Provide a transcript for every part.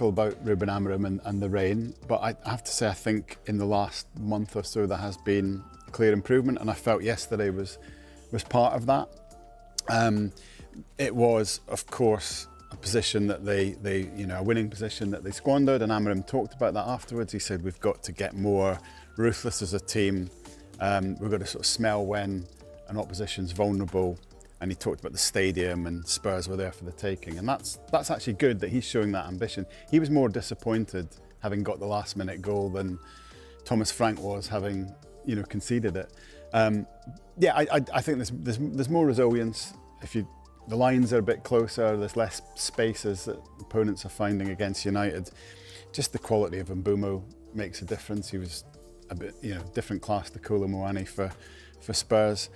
critical about Ruben Amorim and the rain, but I have to say I think in the last month or so there has been clear improvement, and I felt yesterday was part of that. It was, of course, a position that they a winning position that they squandered, and Amorim talked about that afterwards. He said we've got to get more ruthless as a team. We've got to sort of smell when an opposition's vulnerable, and he talked about the stadium and Spurs were there for the taking, and that's actually good that he's showing that ambition. He was more disappointed having got the last minute goal than Thomas Frank was having conceded it. I think there's more resilience. The lines are a bit closer, there's less spaces that opponents are finding against United. Just the quality of Mbeumo makes a difference. He was a bit, different class to Kolo Muani for Spurs.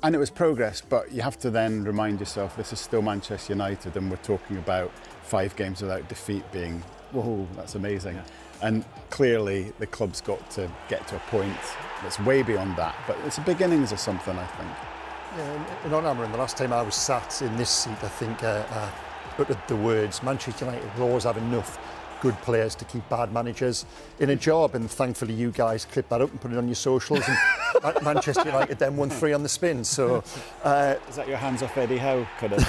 And it was progress, but you have to then remind yourself this is still Manchester United, and we're talking about 5 games without defeat being, whoa, that's amazing. Yeah. And clearly the club's got to get to a point that's way beyond that, but it's the beginnings of something, I think. Yeah, and on Amorim, the last time I was sat in this seat, I think uttered the words, Manchester United will always have enough good players to keep bad managers in a job, and thankfully you guys clipped that up and put it on your socials, and Manchester United then won 3 on the spin. So is that your hands off Eddie Howe kind of?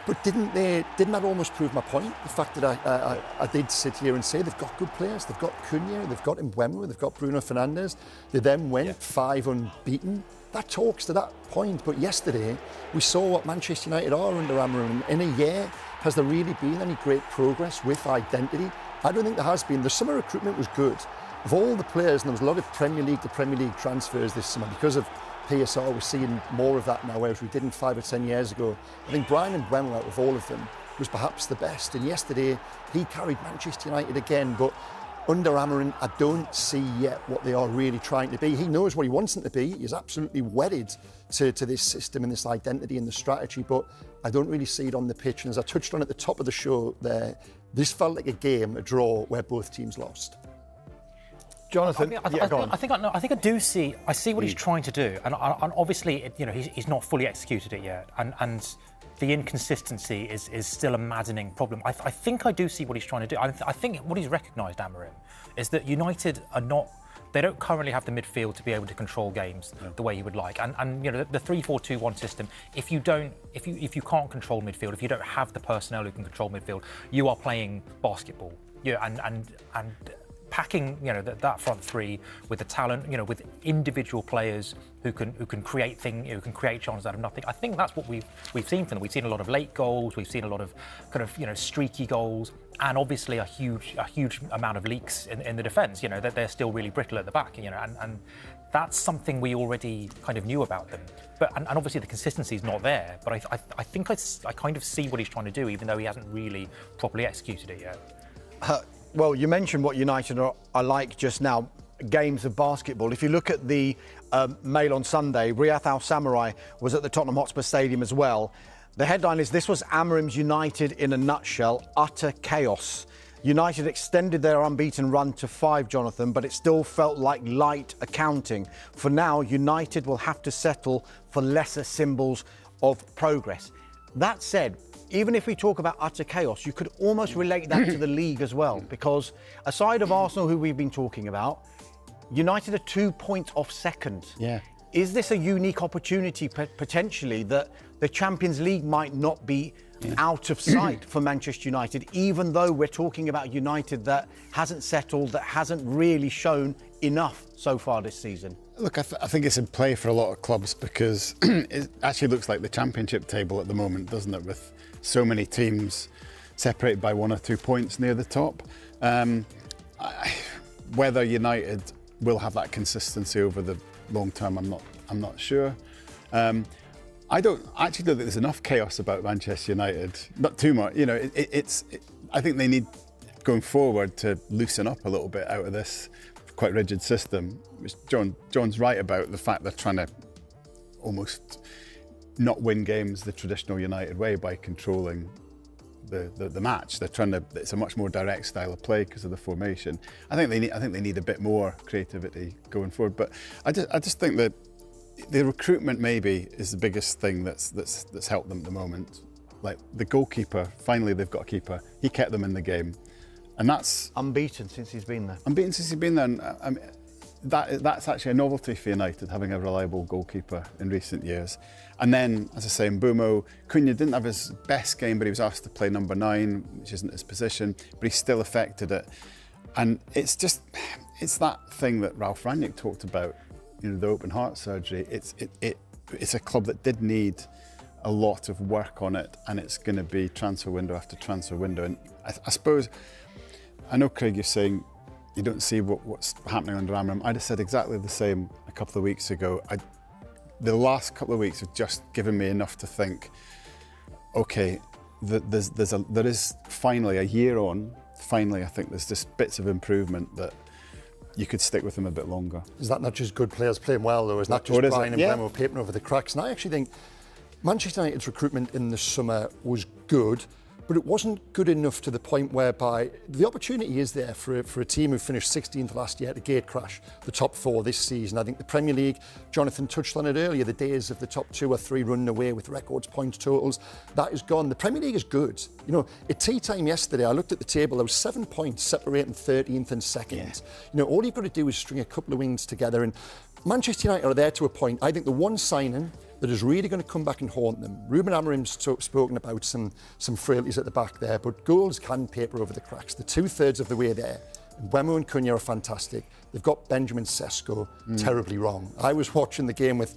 But didn't that almost prove my point? The fact that I did sit here and say they've got good players, they've got Cunha, they've got Mbeumo, they've got Bruno Fernandes. They then went 5 unbeaten. That talks to that point. But yesterday we saw what Manchester United are under Amorim. In a year, has there really been any great progress with identity? I don't think there has been. The summer recruitment was good. Of all the players, and there was a lot of Premier League to Premier League transfers this summer because of PSR, we're seeing more of that now, whereas we didn't 5 or 10 years ago. I think Brian Mbeumo, out of all of them, was perhaps the best. And yesterday, he carried Manchester United again. But under Amorim, I don't see yet what they are really trying to be. He knows what he wants them to be. He's absolutely wedded to this system and this identity and the strategy, but I don't really see it on the pitch. And as I touched on at the top of the show there, this felt like a draw where both teams lost. Jonathan, I think I do see. I see what he's trying to do, and obviously, he's not fully executed it yet, and the inconsistency is still a maddening problem. I think I do see what he's trying to do. I think what he's recognised, Amorim, is that United are not. They don't currently have the midfield to be able to control games the way you would like. And the 3-4-2-1 system, if you can't control midfield, if you don't have the personnel who can control midfield, you are playing basketball. And packing that front three with the talent, with individual players who can create who can create chances out of nothing. I think that's what we've seen from them. We've seen a lot of late goals, we've seen a lot of kind of streaky goals, and obviously a huge amount of leaks in the defence. That they're still really brittle at the back. And that's something we already kind of knew about them. But and obviously the consistency is not there. But I think I kind of see what he's trying to do, even though he hasn't really properly executed it yet. Well, you mentioned what United are like just now, games of basketball. If you look at the Mail on Sunday, Riyadh Al Samurai was at the Tottenham Hotspur Stadium as well. The headline is, "This was Amorim's United in a nutshell, utter chaos." United extended their unbeaten run to 5, Jonathan, but it still felt like light accounting. For now, United will have to settle for lesser symbols of progress. That said, even if we talk about utter chaos, you could almost relate that to the league as well, because aside of Arsenal, who we've been talking about, United are 2 points off second. Yeah. Is this a unique opportunity potentially that the Champions League might not be out of sight for Manchester United, even though we're talking about United that hasn't settled, that hasn't really shown enough so far this season? Look, I think it's in play for a lot of clubs because it actually looks like the Championship table at the moment, doesn't it, with so many teams separated by 1 or 2 points near the top. Whether United will have that consistency over the long term, I'm not sure. I don't think there's enough chaos about Manchester United. Not too much. I think they need, going forward, to loosen up a little bit out of this quite rigid system. Which John's right about the fact they're trying to almost not win games the traditional United way by controlling the match. They're trying to. It's a much more direct style of play because of the formation. I think they need a bit more creativity going forward. But I just think that the recruitment maybe is the biggest thing that's helped them at the moment. like the goalkeeper, finally they've got a keeper, he kept them in the game. And that's... Unbeaten since he's been there. Unbeaten since he's been there. And, I mean, that's actually a novelty for United, having a reliable goalkeeper in recent years. And then, as I say, Mbeumo, Cunha didn't have his best game, but he was asked to play number 9, which isn't his position, but he still affected it. And it's that thing that Ralph Rangnick talked about, you know, the open heart surgery. It's a club that did need a lot of work on it, and it's going to be transfer window after transfer window. And I suppose, I know, Craig, you're saying you don't see what's happening under Amorim. I'd have said exactly the same a couple of weeks ago. The last couple of weeks have just given me enough to think, okay, there is finally a year on. Finally, I think there's just bits of improvement that you could stick with him a bit longer. Is that not just good players playing well, though? Is that just Brian and Mbeumo papering over the cracks? And I actually think Manchester United's recruitment in the summer was good, but it wasn't good enough to the point whereby the opportunity is there for a team who finished 16th last year to gate crash the top 4 this season. I think the Premier League, Jonathan touched on it earlier, the days of the top 2 or 3 running away with records points totals, that is gone. The Premier League is good. You know, at tea time yesterday, I looked at the table, there was 7 points separating 13th and 2nd. Yeah. You know, all you've got to do is string a couple of wins together, and Manchester United are there to a point. I think the one signing that is really going to come back and haunt them. Ruben Amorim'S spoken about some frailties at the back there, but goals can paper over the cracks. They're 2/3 of the way there. Mbeumo and Cunha are fantastic. They've got Benjamin Sesko terribly wrong. I was watching the game with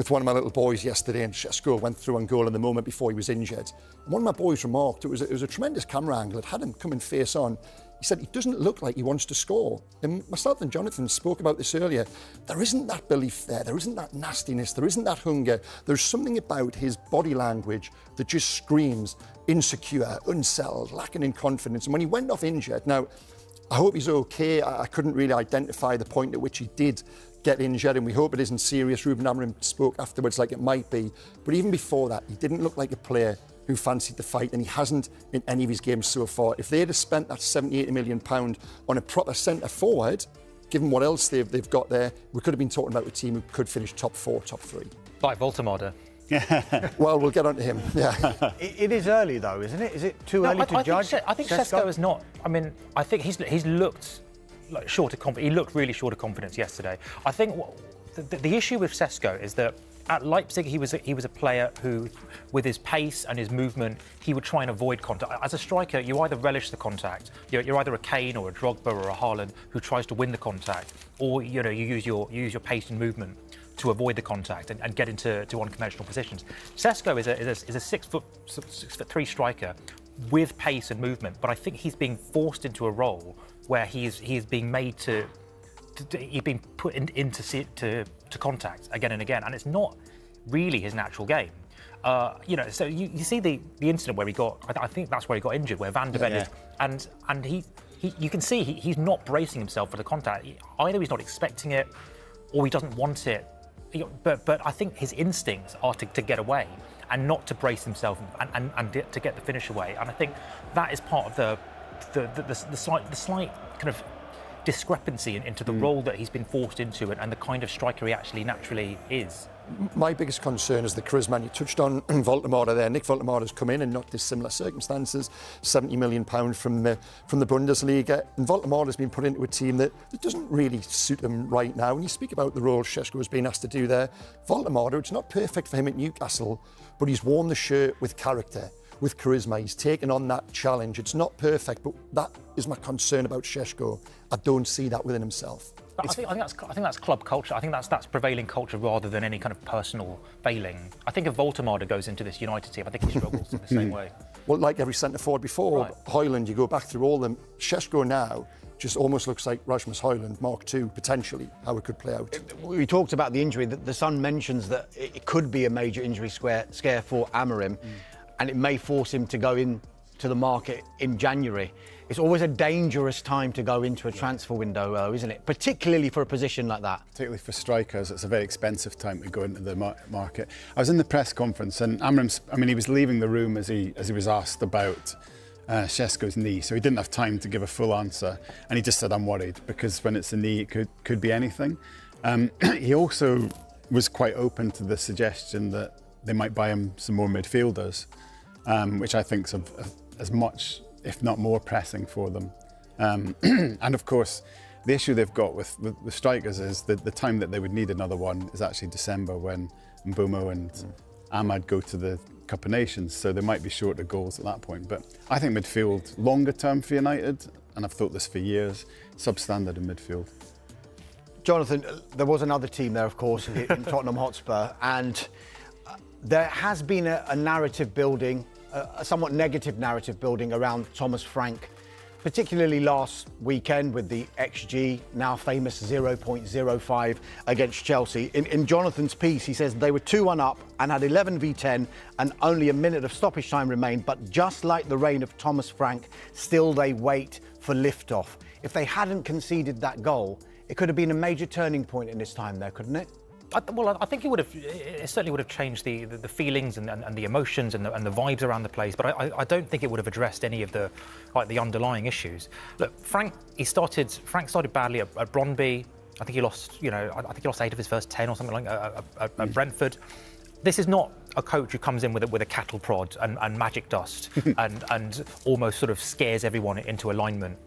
one of my little boys yesterday, and Sesko went through on goal in the moment before he was injured. And one of my boys remarked, it was a tremendous camera angle. It had him coming face on. He said, he doesn't look like he wants to score. And myself and Jonathan spoke about this earlier. There isn't that belief there. There isn't that nastiness. There isn't that hunger. There's something about his body language that just screams insecure, unsettled, lacking in confidence. And when he went off injured, now, I hope he's okay. I couldn't really identify the point at which he did get injured, and we hope it isn't serious. Ruben Amorim spoke afterwards like it might be. But even before that, he didn't look like a player who fancied the fight, and he hasn't in any of his games so far. If they'd have spent that £70-80 million on a proper centre forward, given what else they've got there, we could have been talking about a team who could finish top 4, top 3. Like Voltemade. Well, we'll get on to him. Yeah. It is early, though, isn't it? Is it too early to judge? I think Sesko is not. I mean, I think he's looked like short of confidence. He looked really short of confidence yesterday. I think the issue with Sesko is that at Leipzig, he was a player who, with his pace and his movement, he would try and avoid contact. As a striker, you either relish the contact. You're either a Kane or a Drogba or a Haaland who tries to win the contact, or you use your pace and movement to avoid the contact and get into unconventional positions. Sesko is a 6'3" striker with pace and movement, but I think he's being forced into a role where he's being made he's been put into contact again and again, and it's not really his natural game. So you see the incident where he got, I think that's where he got injured, where Van de Ven is, and you can see he's not bracing himself for the contact. Either he's not expecting it, or he doesn't want it. But I think his instincts are to get away and not to brace himself and to get the finish away. And I think that is part of the slight kind of discrepancy into the role that he's been forced into and the kind of striker he actually naturally is. My biggest concern is the charisma. You touched on Voltemade there. Nick Voltemade has come in in not dissimilar circumstances, £70 million from the Bundesliga. And Voltemade has been put into a team that doesn't really suit him right now. When you speak about the role Sesko has been asked to do there, Voltemade, it's not perfect for him at Newcastle, but he's worn the shirt with character, with charisma. He's taken on that challenge. It's not perfect, but that is my concern about Sesko. I don't see that within himself. But I think that's club culture. I think that's prevailing culture rather than any kind of personal failing. I think if Voltemade goes into this United team, I think he struggles in the same way. Well, like every centre forward before, right. Højlund, you go back through all them. Sesko now just almost looks like Rasmus Højlund, Mark II, potentially, how it could play out. We talked about the injury. The Sun mentions that it could be a major injury scare for Amorim, and it may force him to go into the market in January. It's always a dangerous time to go into a transfer window, though, isn't it? Particularly for a position like that. Particularly for strikers, it's a very expensive time to go into the market. I was in the press conference, and Amorim's, he was leaving the room as he was asked about Sesko's knee, so he didn't have time to give a full answer, and he just said, "I'm worried," because when it's a knee, it could be anything. He also was quite open to the suggestion that they might buy him some more midfielders. which I think is as much, if not more, pressing for them. And of course, the issue they've got with strikers is that the time that they would need another one is actually December, when Mbeumo and Ahmad go to the Cup of Nations, so they might be short of goals at that point. But I think midfield, longer term for United, and I've thought this for years, substandard in midfield. Jonathan, there was another team there, of course, in Tottenham Hotspur, and there has been a narrative building, a somewhat negative narrative building around Thomas Frank, particularly last weekend with the XG, now famous 0.05 against Chelsea. In Jonathan's piece, he says they were 2-1 up and had 11 v 10 and only a minute of stoppage time remained, but just like the reign of Thomas Frank, still they wait for liftoff. If they hadn't conceded that goal, it could have been a major turning point in this time there, couldn't it? Well, I think it certainly would have changed the feelings and the emotions and the vibes around the place, but I don't think it would have addressed any of the underlying issues. Look, Frank started badly at Brøndby. I think he lost 8 of his first 10 or something like at Brentford. This is not a coach who comes in with a cattle prod and magic dust and almost sort of scares everyone into alignment.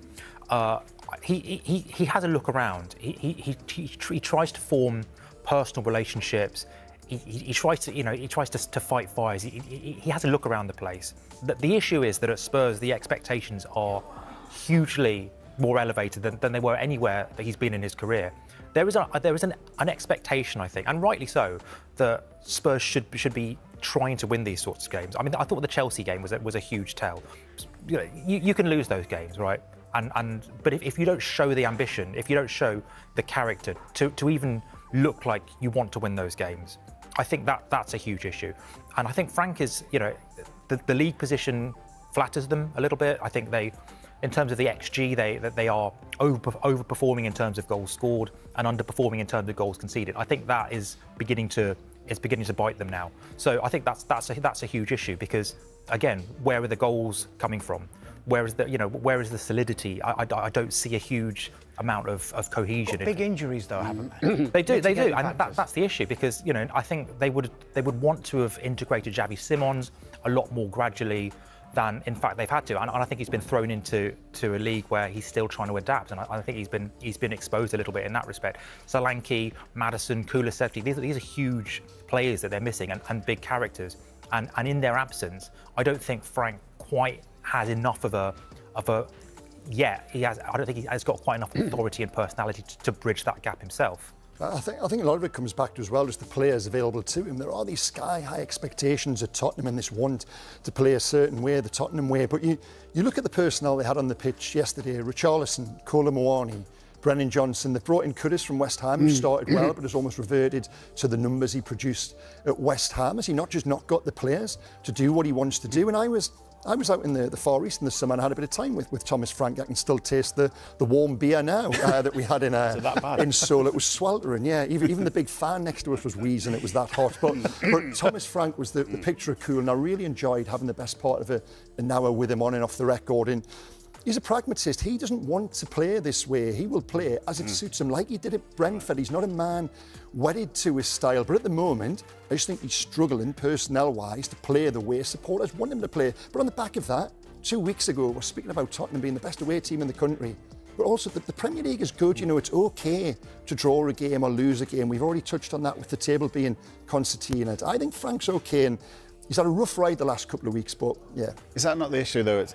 He has a look around. He tries to form personal relationships. He tries to fight fires. He has a look around the place. The issue is that at Spurs the expectations are hugely more elevated than they were anywhere that he's been in his career. There is an expectation, I think, and rightly so, that Spurs should be trying to win these sorts of games. I mean, I thought the Chelsea game was a huge tell. You can lose those games, right? But if you don't show the ambition, if you don't show the character to even look like you want to win those games, I think that's a huge issue. And I think Frank is, the league position flatters them a little bit. I think in terms of the XG, they are overperforming in terms of goals scored and underperforming in terms of goals conceded. I think that is beginning to bite them now. So I think that's a huge issue, because again, where are the goals coming from? Where is the solidity? I don't see a huge amount of cohesion. Big injuries though, haven't they? They do, and that's the issue, because I think they would want to have integrated Xavi Simons a lot more gradually than in fact they've had to, and I think he's been thrown into a league where he's still trying to adapt, and I think he's been exposed a little bit in that respect. Solanke, Maddison, Kulusevski, these are huge players that they're missing, and big characters, and in their absence, I don't think Frank quite has enough of a yet. I don't think he has got quite enough authority and personality to bridge that gap himself. I think a lot of it comes back to as well just the players available to him. There are these sky-high expectations at Tottenham and this want to play a certain way, the Tottenham way. But you look at the personnel they had on the pitch yesterday: Richarlison, Kolo Muani, Brennan Johnson. They brought in Curtis from West Ham, who started well, but has almost reverted to the numbers he produced at West Ham. Has he not got the players to do what he wants to do? And I was out in the Far East in the summer and had a bit of time with Thomas Frank. I can still taste the warm beer now that we had in Seoul. It was sweltering, yeah. Even the big fan next to us was wheezing. It was that hot. But Thomas Frank was the picture of cool, and I really enjoyed having the best part of an hour with him on and off the record. And he's a pragmatist. He doesn't want to play this way. He will play as it suits him, like he did at Brentford. He's not a man wedded to his style, but at the moment, I just think he's struggling personnel-wise to play the way supporters want him to play. But on the back of that, 2 weeks ago, we're speaking about Tottenham being the best away team in the country. But also, the Premier League is good. It's okay to draw a game or lose a game. We've already touched on that with the table being concertina. I think Frank's okay, and he's had a rough ride the last couple of weeks, but yeah. Is that not the issue, though?